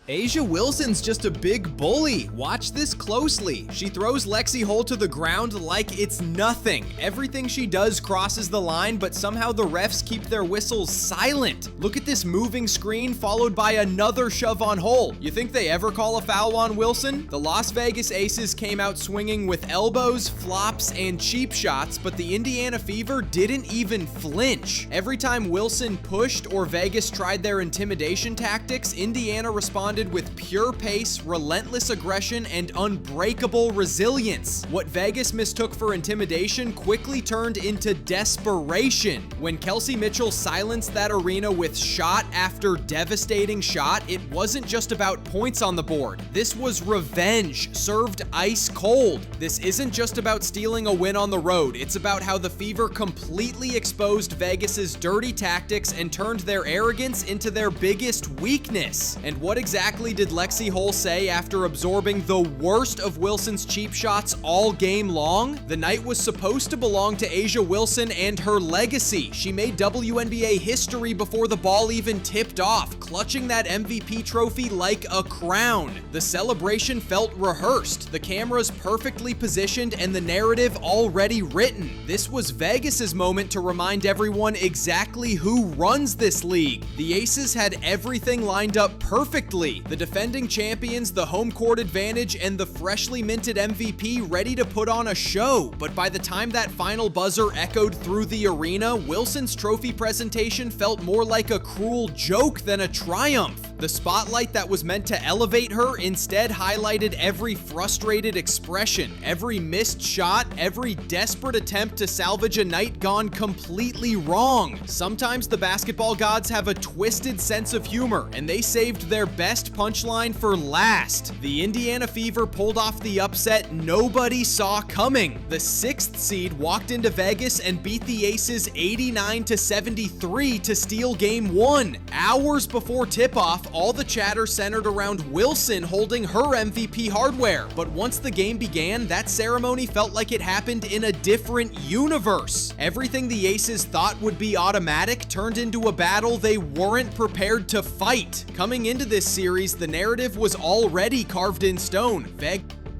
A'ja Wilson's just a big bully. Watch this closely. She throws Lexi Hull to the ground like it's nothing. Everything she does crosses the line, but somehow the refs keep their whistles silent. Look at this moving screen followed by another shove on Hull. You think they ever call a foul on Wilson? The Las Vegas Aces came out swinging with elbows, flops, and cheap shots, but the Indiana Fever didn't even flinch. Every time Wilson pushed or Vegas tried their intimidation tactics, Indiana responded with pure pace, relentless aggression, and unbreakable resilience. What Vegas mistook for intimidation quickly turned into desperation. When Kelsey Mitchell silenced that arena with shot after devastating shot, it wasn't just about points on the board. This was revenge, served ice cold. This isn't just about stealing a win on the road. It's about how the Fever completely exposed Vegas's dirty tactics and turned their arrogance into their biggest weakness. And what exactly did Lexi Hull say after absorbing the worst of Wilson's cheap shots all game long? The night was supposed to belong to A'ja Wilson and her legacy. She made WNBA history before the ball even tipped off, clutching that MVP trophy like a crown. The celebration felt rehearsed, the cameras perfectly positioned, and the narrative already written. This was Vegas's moment to remind everyone exactly who runs this league. The Aces had everything lined up perfectly. The defending champions, the home court advantage, and the freshly minted MVP ready to put on a show. But by the time that final buzzer echoed through the arena, Wilson's trophy presentation felt more like a cruel joke than a triumph. The spotlight that was meant to elevate her instead highlighted every frustrated expression, every missed shot, every desperate attempt to salvage a night gone completely wrong. Sometimes the basketball gods have a twisted sense of humor, and they saved their best punchline for last. The Indiana Fever pulled off the upset nobody saw coming. The 6th seed walked into Vegas and beat the Aces 89-73 to steal Game 1. Hours before tip-off, all the chatter centered around Wilson holding her MVP hardware. But once the game began, that ceremony felt like it happened in a different universe. Everything the Aces thought would be automatic turned into a battle they weren't prepared to fight. Coming into this series, the narrative was already carved in stone.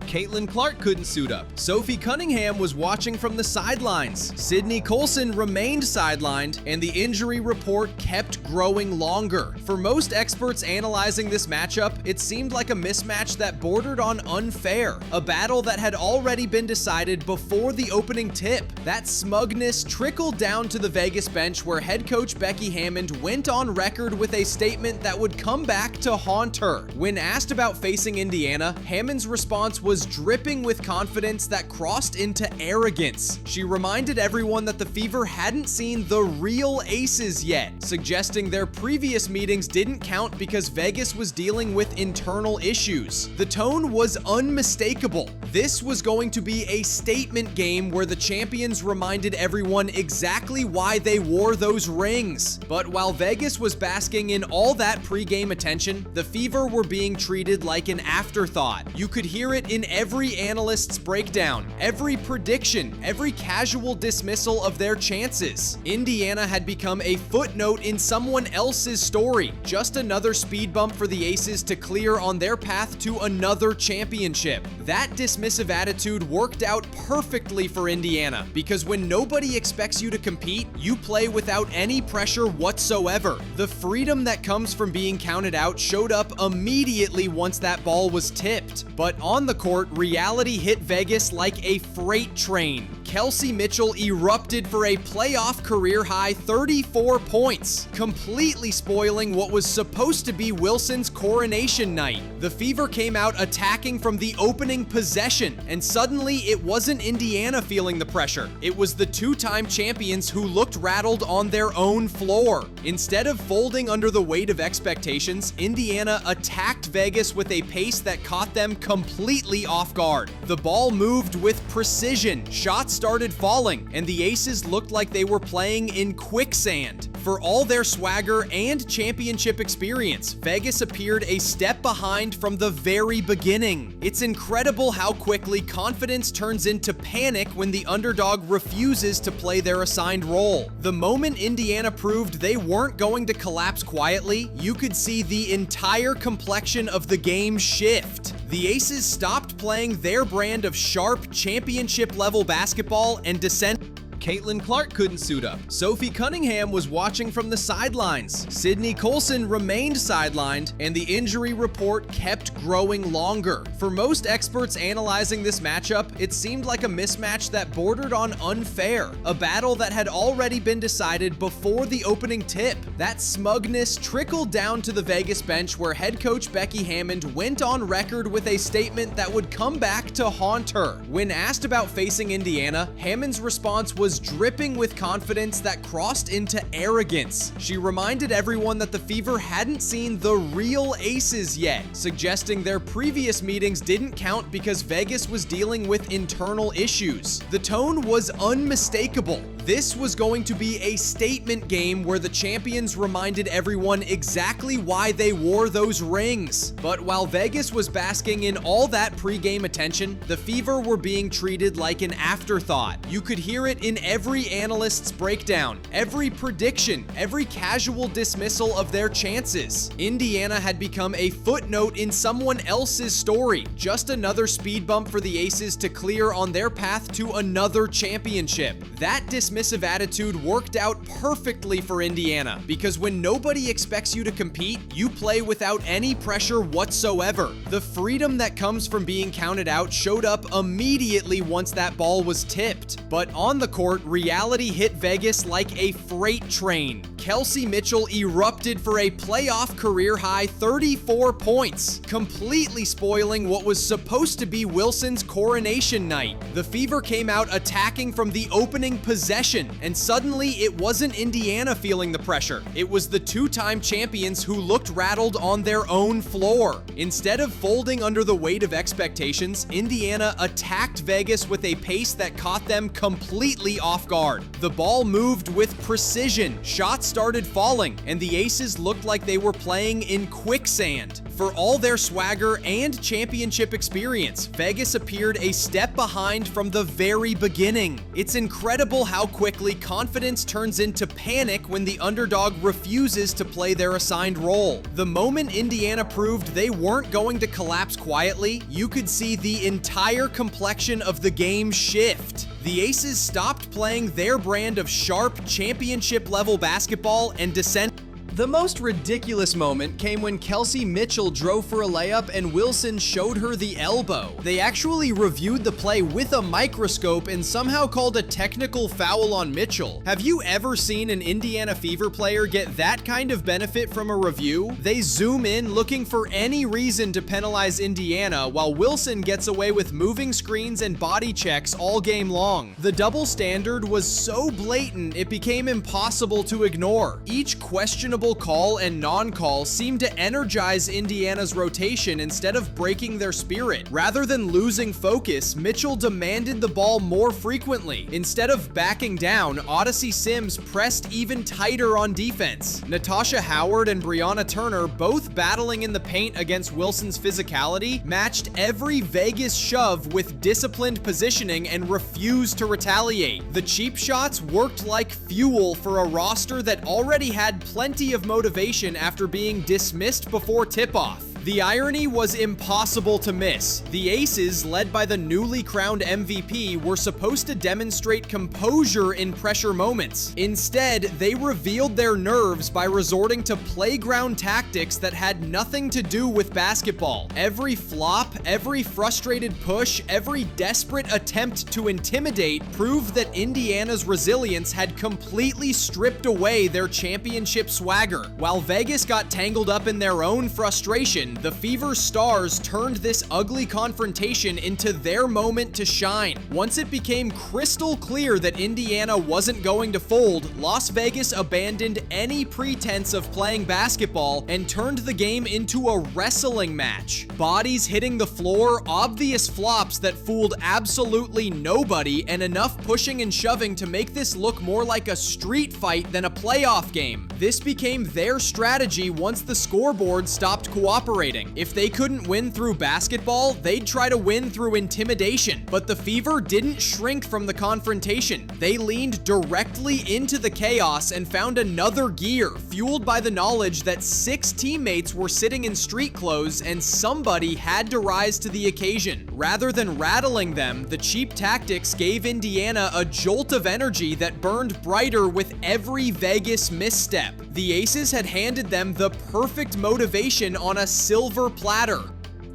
Caitlin Clark couldn't suit up. Sophie Cunningham was watching from the sidelines. Sydney Colson remained sidelined, and the injury report kept growing longer. For most experts analyzing this matchup, it seemed like a mismatch that bordered on unfair, a battle that had already been decided before the opening tip. That smugness trickled down to the Vegas bench, where head coach Becky Hammond went on record with a statement that would come back to haunt her. When asked about facing Indiana, Hammond's response was dripping with confidence that crossed into arrogance. She reminded everyone that the Fever hadn't seen the real Aces yet, suggesting their previous meetings didn't count because Vegas was dealing with internal issues. The tone was unmistakable. This was going to be a statement game where the champions reminded everyone exactly why they wore those rings. But while Vegas was basking in all that pre-game attention, the Fever were being treated like an afterthought. You could hear it in every analyst's breakdown, every prediction, every casual dismissal of their chances. Indiana had become a footnote in someone else's story, just another speed bump for the Aces to clear on their path to another championship. That dismissive attitude worked out perfectly for Indiana, because when nobody expects you to compete, you play without any pressure whatsoever. The freedom that comes from being counted out showed up immediately once that ball was tipped. But on the court, reality hit Vegas like a freight train. Kelsey Mitchell erupted for a playoff career-high 34 points, completely spoiling what was supposed to be Wilson's coronation night. The Fever came out attacking from the opening possession, and suddenly it wasn't Indiana feeling the pressure. It was the two-time champions who looked rattled on their own floor. Instead of folding under the weight of expectations, Indiana attacked Vegas with a pace that caught them completely off guard. The ball moved with precision, shots started falling, and the Aces looked like they were playing in quicksand. For all their swagger and championship experience, Vegas appeared a step behind from the very beginning. It's incredible how quickly confidence turns into panic when the underdog refuses to play their assigned role. The moment Indiana proved they weren't going to collapse quietly, you could see the entire complexion of the game shift. The Aces stopped playing their brand of sharp, championship-level basketball and descended. Caitlin Clark couldn't suit up. Sophie Cunningham was watching from the sidelines. Sydney Colson remained sidelined, and the injury report kept growing longer. For most experts analyzing this matchup, it seemed like a mismatch that bordered on unfair, a battle that had already been decided before the opening tip. That smugness trickled down to the Vegas bench, where head coach Becky Hammond went on record with a statement that would come back to haunt her. When asked about facing Indiana, Hammond's response was dripping with confidence that crossed into arrogance. She reminded everyone that the Fever hadn't seen the real Aces yet, suggesting their previous meetings didn't count because Vegas was dealing with internal issues. The tone was unmistakable. This was going to be a statement game where the champions reminded everyone exactly why they wore those rings. But while Vegas was basking in all that pre-game attention, the Fever were being treated like an afterthought. You could hear it in every analyst's breakdown, every prediction, every casual dismissal of their chances. Indiana had become a footnote in someone else's story, just another speed bump for the Aces to clear on their path to another championship. That dismissive attitude worked out perfectly for Indiana, because when nobody expects you to compete, you play without any pressure whatsoever. The freedom that comes from being counted out showed up immediately once that ball was tipped. But on the court, reality hit Vegas like a freight train. Kelsey Mitchell erupted for a playoff career-high 34 points, completely spoiling what was supposed to be Wilson's coronation night. The Fever came out attacking from the opening possession, and suddenly it wasn't Indiana feeling the pressure. It was the two-time champions who looked rattled on their own floor. Instead of folding under the weight of expectations, Indiana attacked Vegas with a pace that caught them completely off guard. The ball moved with precision, shots started falling, and the Aces looked like they were playing in quicksand. For all their swagger and championship experience, Vegas appeared a step behind from the very beginning. It's incredible how quickly confidence turns into panic when the underdog refuses to play their assigned role. The moment Indiana proved they weren't going to collapse quietly, you could see the entire complexion of the game shift. The Aces stopped playing their brand of sharp, championship-level basketball and descended. The most ridiculous moment came when Kelsey Mitchell drove for a layup and Wilson showed her the elbow. They actually reviewed the play with a microscope and somehow called a technical foul on Mitchell. Have you ever seen an Indiana Fever player get that kind of benefit from a review? They zoom in looking for any reason to penalize Indiana, while Wilson gets away with moving screens and body checks all game long. The double standard was so blatant it became impossible to ignore. Each questionable call and non-call seemed to energize Indiana's rotation instead of breaking their spirit. Rather than losing focus, Mitchell demanded the ball more frequently. Instead of backing down, Odyssey Sims pressed even tighter on defense. Natasha Howard and Brianna Turner, both battling in the paint against Wilson's physicality, matched every Vegas shove with disciplined positioning and refused to retaliate. The cheap shots worked like fuel for a roster that already had plenty of motivation after being dismissed before tip-off. The irony was impossible to miss. The Aces, led by the newly crowned MVP, were supposed to demonstrate composure in pressure moments. Instead, they revealed their nerves by resorting to playground tactics that had nothing to do with basketball. Every flop, every frustrated push, every desperate attempt to intimidate proved that Indiana's resilience had completely stripped away their championship swagger. While Vegas got tangled up in their own frustration, then, the Fever stars turned this ugly confrontation into their moment to shine. Once it became crystal clear that Indiana wasn't going to fold, Las Vegas abandoned any pretense of playing basketball and turned the game into a wrestling match. Bodies hitting the floor, obvious flops that fooled absolutely nobody, and enough pushing and shoving to make this look more like a street fight than a playoff game. This became their strategy once the scoreboard stopped cooperating. If they couldn't win through basketball, they'd try to win through intimidation. But the Fever didn't shrink from the confrontation. They leaned directly into the chaos and found another gear, fueled by the knowledge that 6 teammates were sitting in street clothes and somebody had to rise to the occasion. Rather than rattling them, the cheap tactics gave Indiana a jolt of energy that burned brighter with every Vegas misstep. The Aces had handed them the perfect motivation on a silver platter.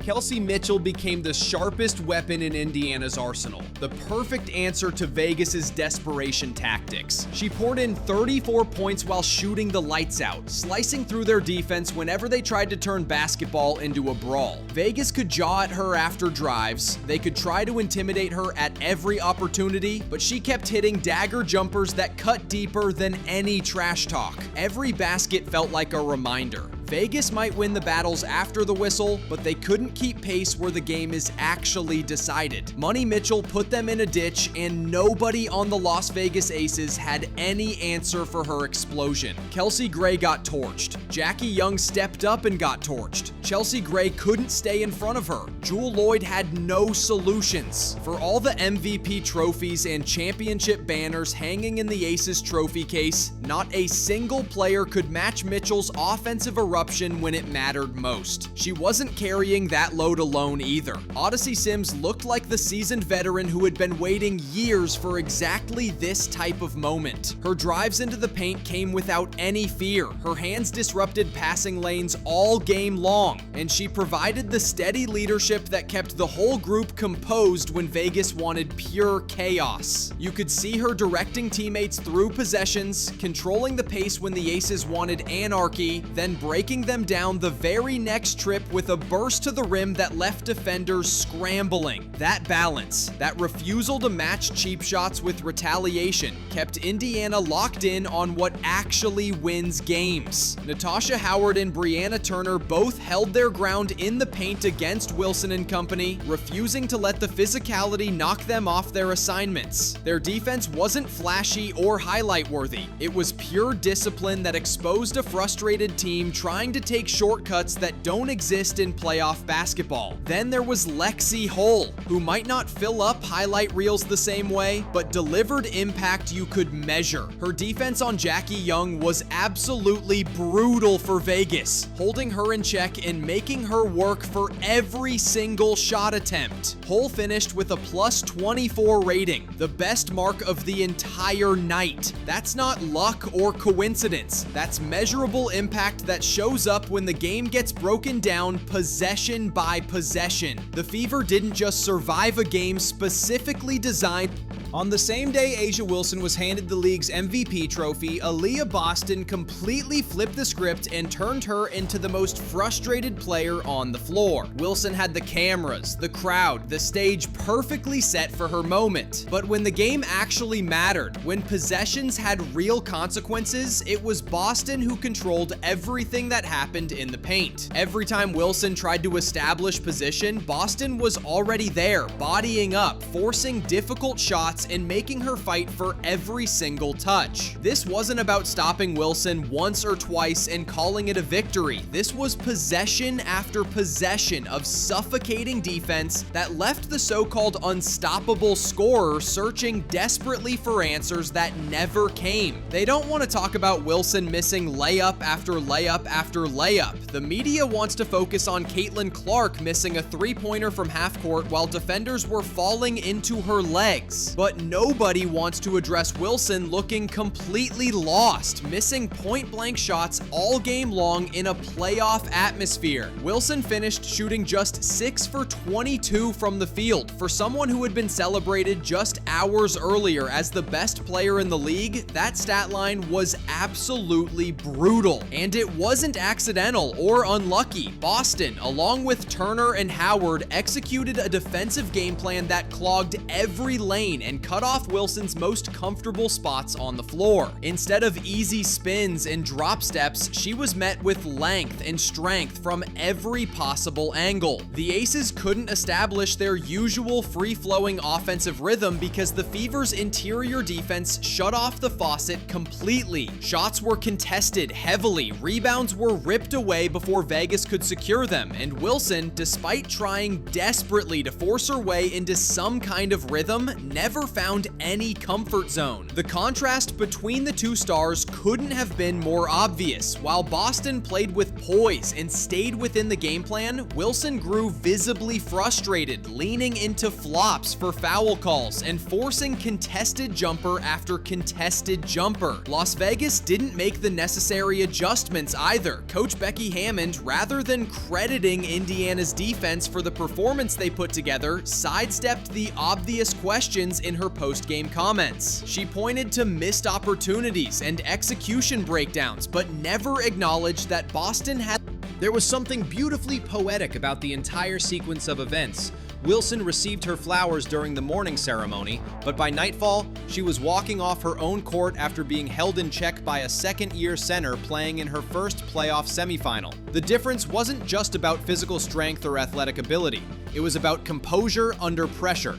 Kelsey Mitchell became the sharpest weapon in Indiana's arsenal, the perfect answer to Vegas's desperation tactics. She poured in 34 points while shooting the lights out, slicing through their defense whenever they tried to turn basketball into a brawl. Vegas could jaw at her after drives, they could try to intimidate her at every opportunity, but she kept hitting dagger jumpers that cut deeper than any trash talk. Every basket felt like a reminder. Vegas might win the battles after the whistle, but they couldn't keep pace where the game is actually decided. Money Mitchell put them in a ditch, and nobody on the Las Vegas Aces had any answer for her explosion. Kelsey Gray got torched. Jackie Young stepped up and got torched. Chelsea Gray couldn't stay in front of her. Jewel Lloyd had no solutions. For all the MVP trophies and championship banners hanging in the Aces trophy case, not a single player could match Mitchell's offensive eruption when it mattered most. She wasn't carrying that load alone either. Odyssey Sims looked like the seasoned veteran who had been waiting years for exactly this type of moment. Her drives into the paint came without any fear. Her hands disrupted passing lanes all game long, and she provided the steady leadership that kept the whole group composed when Vegas wanted pure chaos. You could see her directing teammates through possessions, controlling the pace when the Aces wanted anarchy, then breaking them down the very next trip with a burst to the rim that left defenders scrambling. That balance, that refusal to match cheap shots with retaliation, kept Indiana locked in on what actually wins games. Natasha Howard and Brianna Turner both held their ground in the paint against Wilson and company, refusing to let the physicality knock them off their assignments. Their defense wasn't flashy or highlight worthy. It was pure discipline that exposed a frustrated team trying to take shortcuts that don't exist in playoff basketball. Then there was Lexi Hull, who might not fill up highlight reels the same way, but delivered impact you could measure. Her defense on Jackie Young was absolutely brutal for Vegas, holding her in check and making her work for every single shot attempt. Hull finished with a plus 24 rating, the best mark of the entire night. That's not luck or coincidence. That's measurable impact that shows up when the game gets broken down possession by possession. The Fever didn't just survive a game specifically designed. On the same day A'ja Wilson was handed the league's MVP trophy, Aaliyah Boston completely flipped the script and turned her into the most frustrated player on the floor. Wilson had the cameras, the crowd, the stage perfectly set for her moment. But when the game actually mattered, when possessions had real consequences, it was Boston who controlled everything that happened in the paint. Every time Wilson tried to establish position, Boston was already there, bodying up, forcing difficult shots and making her fight for every single touch. This wasn't about stopping Wilson once or twice and calling it a victory. This was possession after possession of suffocating defense that left the so-called unstoppable scorer searching desperately for answers that never came. They don't want to talk about Wilson missing layup after layup after layup. The media wants to focus on Caitlin Clark missing a three-pointer from half court while defenders were falling into her legs. But nobody wants to address Wilson looking completely lost, missing point-blank shots all game long in a playoff atmosphere. Wilson finished shooting just 6 for 22 from the field. For someone who had been celebrated just hours earlier as the best player in the league, that stat line was absolutely brutal. And it wasn't wasn't accidental or unlucky. Boston, along with Turner and Howard, executed a defensive game plan that clogged every lane and cut off Wilson's most comfortable spots on the floor. Instead of easy spins and drop steps, she was met with length and strength from every possible angle. The Aces couldn't establish their usual free-flowing offensive rhythm because the Fever's interior defense shut off the faucet completely. Shots were contested heavily, rebounds were ripped away before Vegas could secure them, and Wilson, despite trying desperately to force her way into some kind of rhythm, never found any comfort zone. The contrast between the two stars couldn't have been more obvious. While Boston played with poise and stayed within the game plan, Wilson grew visibly frustrated, leaning into flops for foul calls and forcing contested jumper after contested jumper. Las Vegas didn't make the necessary adjustments either. Coach Becky Hammond, rather than crediting Indiana's defense for the performance they put together, sidestepped the obvious questions in her post-game comments. She pointed to missed opportunities and execution breakdowns, but never acknowledged that Boston had. There was something beautifully poetic about the entire sequence of events. Wilson received her flowers during the morning ceremony, but by nightfall, she was walking off her own court after being held in check by a second-year center playing in her first playoff semifinal. The difference wasn't just about physical strength or athletic ability. It was about composure under pressure.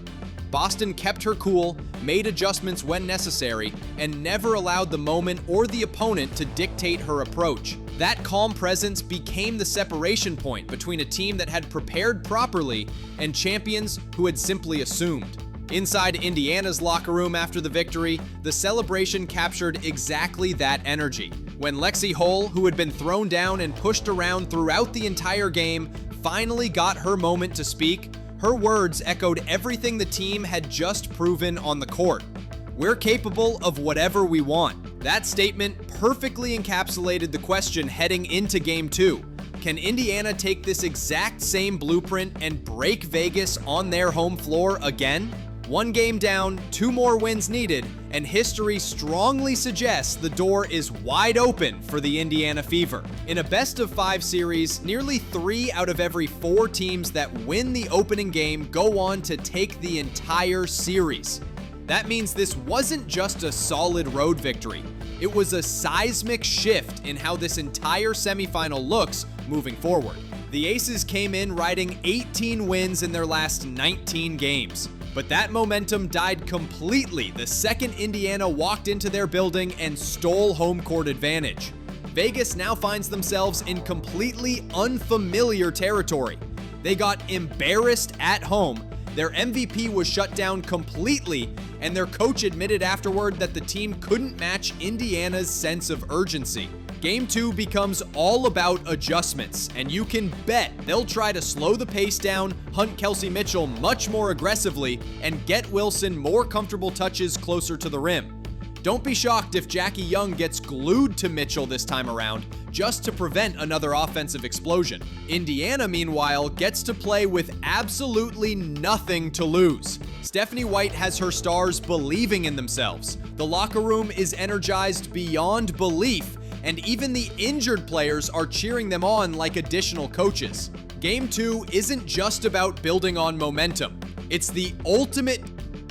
Boston kept her cool, made adjustments when necessary, and never allowed the moment or the opponent to dictate her approach. That calm presence became the separation point between a team that had prepared properly and champions who had simply assumed. Inside Indiana's locker room after the victory, the celebration captured exactly that energy. When Lexi Hull, who had been thrown down and pushed around throughout the entire game, finally got her moment to speak, her words echoed everything the team had just proven on the court. We're capable of whatever we want. That statement perfectly encapsulated the question heading into Game 2. Can Indiana take this exact same blueprint and break Vegas on their home floor again? One game down, 2 more wins needed, and history strongly suggests the door is wide open for the Indiana Fever. In a best-of-5 series, nearly 3 out of every 4 teams that win the opening game go on to take the entire series. That means this wasn't just a solid road victory. It was a seismic shift in how this entire semifinal looks moving forward. The Aces came in riding 18 wins in their last 19 games. But that momentum died completely the second Indiana walked into their building and stole home court advantage. Vegas now finds themselves in completely unfamiliar territory. They got embarrassed at home, their MVP was shut down completely, and their coach admitted afterward that the team couldn't match Indiana's sense of urgency. Game 2 becomes all about adjustments, and you can bet they'll try to slow the pace down, hunt Kelsey Mitchell much more aggressively, and get Wilson more comfortable touches closer to the rim. Don't be shocked if Jackie Young gets glued to Mitchell this time around, just to prevent another offensive explosion. Indiana, meanwhile, gets to play with absolutely nothing to lose. Stephanie White has her stars believing in themselves. The locker room is energized beyond belief, and even the injured players are cheering them on like additional coaches. Game 2 isn't just about building on momentum. It's the ultimate.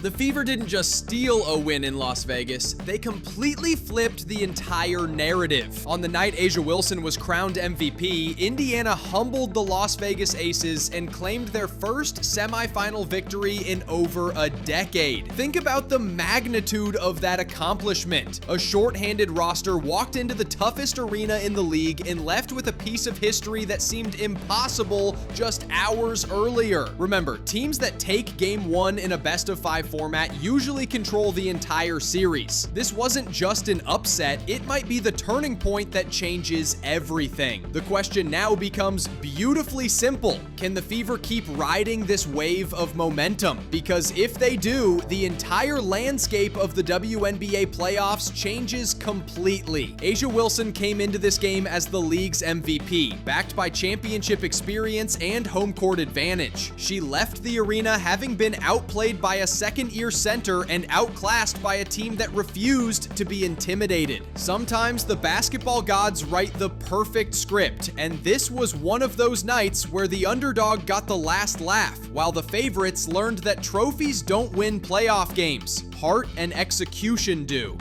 The Fever didn't just steal a win in Las Vegas, they completely flipped the entire narrative. On the night A'ja Wilson was crowned MVP, Indiana humbled the Las Vegas Aces and claimed their first semifinal victory in over a decade. Think about the magnitude of that accomplishment. A shorthanded roster walked into the toughest arena in the league and left with a piece of history that seemed impossible just hours earlier. Remember, teams that take Game 1 in a best-of-5 format usually control the entire series. This wasn't just an upset, it might be the turning point that changes everything. The question now becomes beautifully simple. Can the Fever keep riding this wave of momentum? Because if they do, the entire landscape of the WNBA playoffs changes completely. A'ja Wilson came into this game as the league's MVP, backed by championship experience and home court advantage. She left the arena having been outplayed by a second second-year center and outclassed by a team that refused to be intimidated. Sometimes the basketball gods write the perfect script, and this was one of those nights where the underdog got the last laugh, while the favorites learned that trophies don't win playoff games. Heart and execution do.